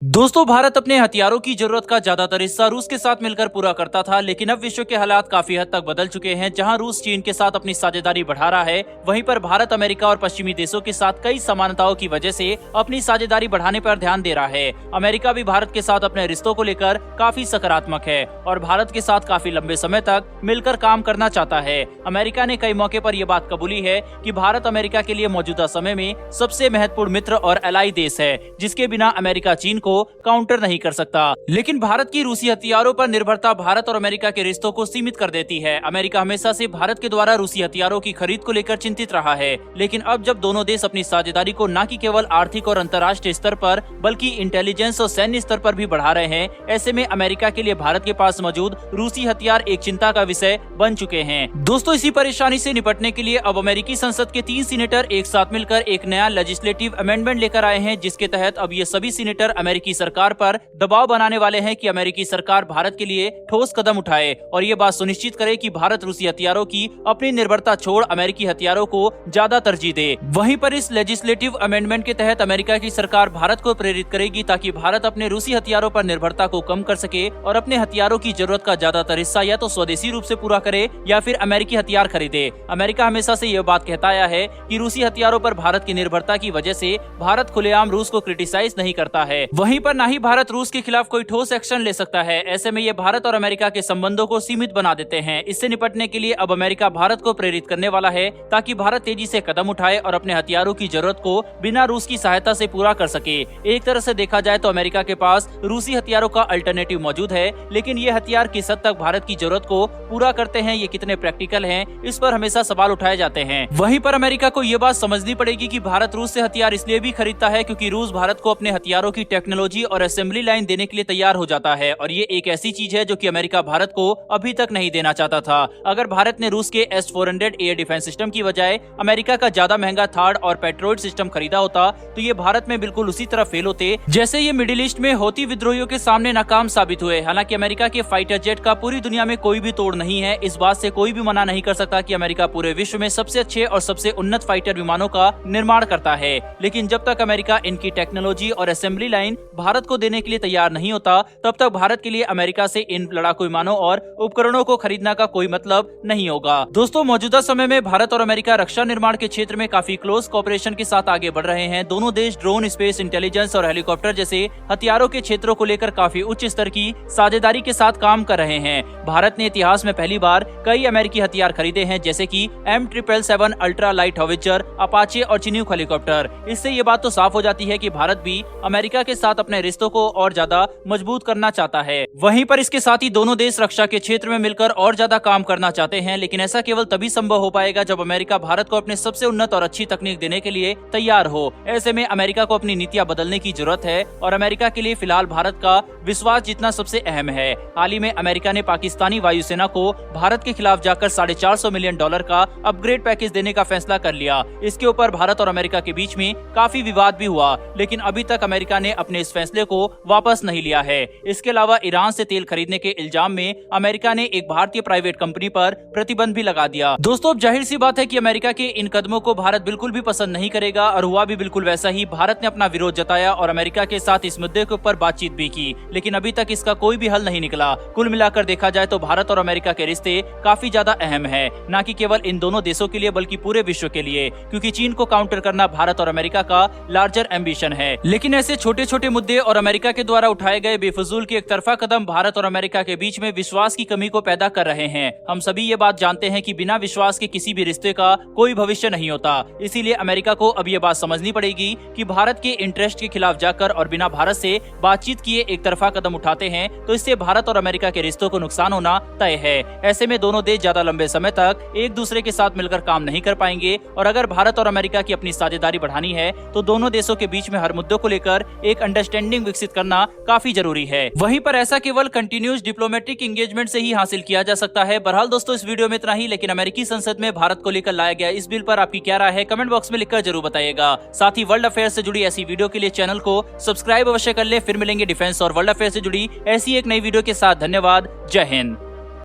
दोस्तों, भारत अपने हथियारों की जरूरत का ज्यादातर हिस्सा रूस के साथ मिलकर पूरा करता था, लेकिन अब विश्व के हालात काफी हद तक बदल चुके हैं। जहां रूस चीन के साथ अपनी साझेदारी बढ़ा रहा है, वहीं पर भारत अमेरिका और पश्चिमी देशों के साथ कई समानताओं की वजह से अपनी साझेदारी बढ़ाने पर ध्यान दे रहा है। अमेरिका भी भारत के साथ अपने रिश्तों को लेकर काफी सकारात्मक है और भारत के साथ काफी लंबे समय तक मिलकर काम करना चाहता है। अमेरिका ने कई मौके पर यह बात कबूली है कि भारत अमेरिका के लिए मौजूदा समय में सबसे महत्वपूर्ण मित्र और एलाई देश है, जिसके बिना अमेरिका चीन को काउंटर नहीं कर सकता। लेकिन भारत की रूसी हथियारों पर निर्भरता भारत और अमेरिका के रिश्तों को सीमित कर देती है। अमेरिका हमेशा से भारत के द्वारा रूसी हथियारों की खरीद को लेकर चिंतित रहा है, लेकिन अब जब दोनों देश अपनी साझेदारी को न कि केवल आर्थिक और अंतर्राष्ट्रीय स्तर पर बल्कि इंटेलिजेंस और सैन्य स्तर पर भी बढ़ा रहे हैं, ऐसे में अमेरिका के लिए भारत के पास मौजूद रूसी हथियार एक चिंता का विषय बन चुके हैं। दोस्तों, इसी परेशानी से निपटने के लिए अब अमेरिकी संसद के 3 सीनेटर एक साथ मिलकर एक नया लेजिस्लेटिव अमेंडमेंट लेकर आए हैं, जिसके तहत अब ये सभी सीनेटर अमेरिकी सरकार पर दबाव बनाने वाले हैं कि अमेरिकी सरकार भारत के लिए ठोस कदम उठाए और ये बात सुनिश्चित करे कि भारत रूसी हथियारों की अपनी निर्भरता छोड़ अमेरिकी हथियारों को ज्यादा तरजीह दे। वहीं पर इस लेजिस्लेटिव अमेंडमेंट के तहत अमेरिका की सरकार भारत को प्रेरित करेगी ताकि भारत अपने रूसी हथियारों पर निर्भरता को कम कर सके और अपने हथियारों की जरूरत का ज्यादातर हिस्सा या तो स्वदेशी रूप से पूरा करे या फिर अमेरिकी हथियार खरीदे। अमेरिका हमेशा से यह बात कहता आया है कि रूसी हथियारों पर भारत की निर्भरता की वजह से भारत खुलेआम रूस को क्रिटिसाइज नहीं करता है। वहीं पर न ही भारत रूस के खिलाफ कोई ठोस एक्शन ले सकता है। ऐसे में ये भारत और अमेरिका के संबंधों को सीमित बना देते हैं। इससे निपटने के लिए अब अमेरिका भारत को प्रेरित करने वाला है ताकि भारत तेजी से कदम उठाए और अपने हथियारों की जरूरत को बिना रूस की सहायता से पूरा कर सके। एक तरह से देखा जाए तो अमेरिका के पास रूसी हथियारों का अल्टरनेटिव मौजूद है, लेकिन ये हथियार किस हद तक भारत की जरूरत को पूरा करते हैं, ये कितने प्रैक्टिकल हैं, इस पर हमेशा सवाल उठाए जाते हैं। वहीं पर अमेरिका को ये बात समझनी पड़ेगी कि भारत रूस से हथियार इसलिए भी खरीदता है क्योंकि रूस भारत को अपने हथियारों की टेक्नोलॉजी और असेंबली लाइन देने के लिए तैयार हो जाता है और ये एक ऐसी चीज है जो कि अमेरिका भारत को अभी तक नहीं देना चाहता था। अगर भारत ने रूस के S-400 एयर डिफेंस सिस्टम की बजाय अमेरिका का ज्यादा महंगा थार्ड और पेट्रोइड सिस्टम खरीदा होता तो ये भारत में बिल्कुल उसी तरह फेल होते जैसे ये मिडिल ईस्ट में हौती विद्रोहियों के सामने नाकाम साबित हुए। हालांकि अमेरिका के फाइटर जेट का पूरी दुनिया में कोई भी तोड़ नहीं है, इस बात से कोई भी मना नहीं कर सकता कि अमेरिका पूरे विश्व में सबसे अच्छे और सबसे उन्नत फाइटर विमानों का निर्माण करता है। लेकिन जब तक अमेरिका इनकी टेक्नोलॉजी और असेंबली लाइन भारत को देने के लिए तैयार नहीं होता, तब तक भारत के लिए अमेरिका से इन लड़ाकू विमानों और उपकरणों को खरीदना का कोई मतलब नहीं होगा। दोस्तों, मौजूदा समय में भारत और अमेरिका रक्षा निर्माण के क्षेत्र में काफी क्लोज कोऑपरेशन के साथ आगे बढ़ रहे हैं। दोनों देश ड्रोन, स्पेस इंटेलिजेंस और हेलीकॉप्टर जैसे हथियारों के क्षेत्रों को लेकर काफी उच्च स्तर की साझेदारी के साथ काम कर रहे हैं। भारत ने इतिहास में पहली बार कई अमेरिकी हथियार खरीदे हैं, जैसे कि M777 अल्ट्रा लाइट हॉविचर, अपाचे और चिनूक हेलीकॉप्टर। इससे ये बात तो साफ हो जाती है कि भारत भी अमेरिका के साथ अपने रिश्तों को और ज्यादा मजबूत करना चाहता है। वहीं पर इसके साथ ही दोनों देश रक्षा के क्षेत्र में मिलकर और ज्यादा काम करना चाहते हैं, लेकिन ऐसा केवल तभी संभव हो पाएगा जब अमेरिका भारत को अपने सबसे उन्नत और अच्छी तकनीक देने के लिए तैयार हो। ऐसे में अमेरिका को अपनी नीतियां बदलने की जरूरत है और अमेरिका के लिए फिलहाल भारत का विश्वास जीतना सबसे अहम है। हाल ही में अमेरिका ने पाकिस्तानी वायुसेना को भारत के खिलाफ जाकर $450 मिलियन का अपग्रेड पैकेज देने का फैसला कर लिया। इसके ऊपर भारत और अमेरिका के बीच में काफी विवाद भी हुआ, लेकिन अभी तक अमेरिका ने अपने इस फैसले को वापस नहीं लिया है। इसके अलावा ईरान से तेल खरीदने के इल्जाम में अमेरिका ने एक भारतीय प्राइवेट कंपनी पर प्रतिबंध भी लगा दिया। दोस्तों, अब जाहिर सी बात है कि अमेरिका के इन कदमों को भारत बिल्कुल भी पसंद नहीं करेगा और हुआ भी बिल्कुल वैसा ही। भारत ने अपना विरोध जताया और अमेरिका के साथ इस मुद्दे के ऊपर बातचीत भी की, लेकिन अभी तक इसका कोई भी हल नहीं निकला। कुल मिलाकर देखा जाए तो भारत और अमेरिका के रिश्ते काफी ज्यादा अहम है, न कि केवल इन दोनों देशों के लिए बल्कि पूरे विश्व के लिए, क्योंकि चीन को काउंटर करना भारत और अमेरिका का लार्जर एम्बिशन है। लेकिन ऐसे छोटे छोटे मुद्दे और अमेरिका के द्वारा उठाए गए बेफजूल के एक तरफा कदम भारत और अमेरिका के बीच में विश्वास की कमी को पैदा कर रहे हैं। हम सभी ये बात जानते हैं कि बिना विश्वास के किसी भी रिश्ते का कोई भविष्य नहीं होता। इसीलिए अमेरिका को अब ये बात समझनी पड़ेगी कि भारत के इंटरेस्ट के खिलाफ जाकर और बिना भारत से बातचीत किए एक तरफा कदम उठाते हैं तो इससे भारत और अमेरिका के रिश्तों को नुकसान होना तय है। ऐसे में दोनों देश ज्यादा लंबे समय तक एक दूसरे के साथ मिलकर काम नहीं कर पाएंगे और अगर भारत और अमेरिका की अपनी साझेदारी बढ़ानी है तो दोनों देशों के बीच में हर मुद्दों को लेकर एक अंडरस्टैंडिंग विकसित करना काफी जरूरी है। वहीं पर ऐसा केवल कंटिन्यूस डिप्लोमेटिक एंगेजमेंट से ही हासिल किया जा सकता है। बहरहाल दोस्तों, इस वीडियो में इतना ही, लेकिन अमेरिकी संसद में भारत को लेकर लाया गया इस बिल पर आपकी क्या राय है, कमेंट बॉक्स में लिखकर जरूर बताइएगा। साथ ही वर्ल्ड अफेयर से जुड़ी ऐसी वीडियो के लिए चैनल को सब्सक्राइब अवश्य कर ले। फिर मिलेंगे डिफेंस और वर्ल्ड अफेयर से जुड़ी ऐसी एक नई वीडियो के साथ। धन्यवाद। जय हिंद।